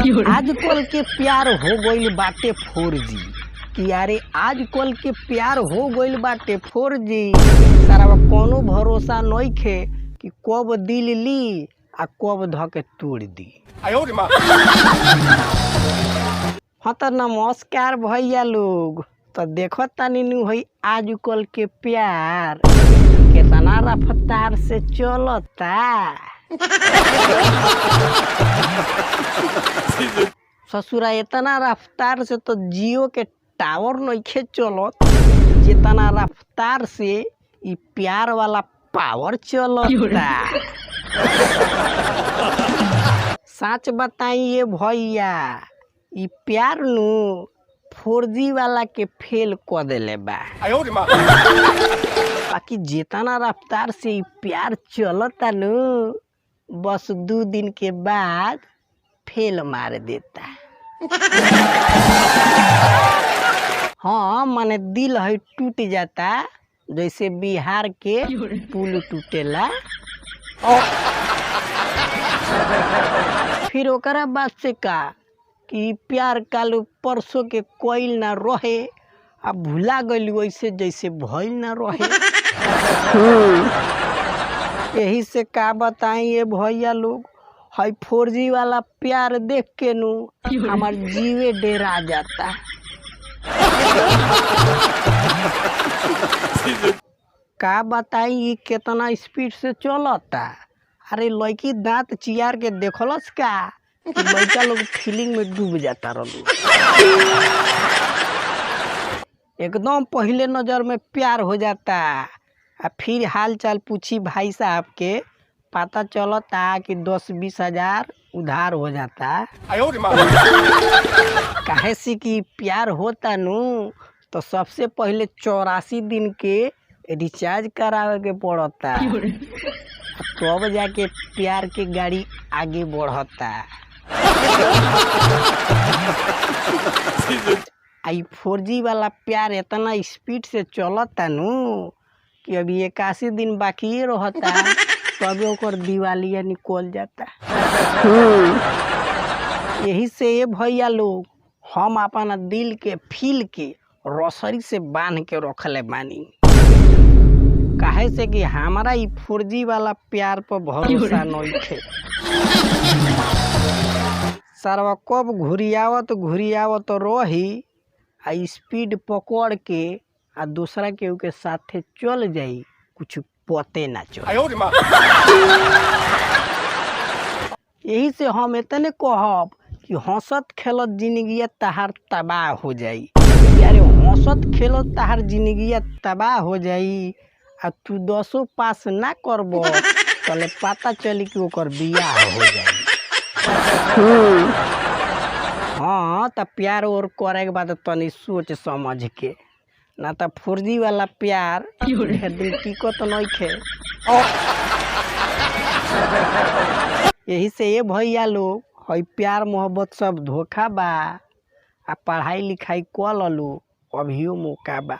आजकल के प्यार हो गइल बाटे 4G कि यारे आजकल के प्यार हो गइल बाटे 4G। सारा कोनो भरोसा नइखे कि कब दिल ली आ कब धके तोड़ दी। हाँ तो नमस्कार भैया लोग, तो देखो तानी नु है आजकल के प्यार कितना रफ्तार से चलता। ससुरा इतना रफ्तार से तो जियो के टावर नइखे चलत जितना रफ्तार से ई प्यार वाला पावर चलता। सच बताइए भैया, ई प्यार नु 4G वाला के फेल कर देले बा। बाकी जितना रफ्तार से ई प्यार चलता नु बस 2 दिन के बाद फेल मार देता। हाँ माने दिल है टूट जाता जैसे बिहार के पुल टूटेला। फिर ओकरा बाद से का कि प्यार काल परसों के कोइल ना रहे आ भुला गइल वैसे जैसे भइल ना रहे। यही से का बताइए भैया लोग, है 4G वाला प्यार देख के नु हमार जीवे डेरा जाता। का बताई कितना स्पीड से चलता। अरे लड़की दांत चियार के देखलस का कि लड़का लोग फीलिंग में डूब जाता रहलू। एकदम पहले नजर में प्यार हो जाता आ फिर हाल चाल पूछी भाई साहब के पता चलता कि 10-20 हजार उधार हो जाता। काहे से कि प्यार होता नु तो सबसे पहले 84 दिन के रिचार्ज करावे के पड़ता, तब जाके प्यार के गाड़ी आगे बढ़ता। आई 4G वाला प्यार इतना स्पीड से चलता नु कि अभी 81 दिन बाकी रहता तब ओकर दिवालिया निकल जाता। यही से ये भैया लोग हम अपना दिल के फील के रसरी से बांध के रखले बानी। काहे से कि हमारा ई 4G वाला प्यार पर भरोसा नइखे। सरवा कब घुरियावत रही आ स्पीड पकड़ के आ दूसरा केहू के साथे चल जाई कुछ पते ना चले। यही से हम इतने कहब कि हंसत खेलत जिंदगी तहार तबाह हो जाई। यारे हंसत खेलत तहार जिंदगी तबाह हो जाई आ तू 10 पास ना करबो तले पता चली कि ओकर बियाह हो जाई। हाँ तो प्यार और करे के बाद तनी सोच समझ के, ना तो 4G वाला प्यार ढेर दिन टिकत नइखे। यही से ये भैया लोग है प्यार मोहब्बत सब धोखा बा आ पढ़ाई लिखाई कर ललू अभियो मौका बा।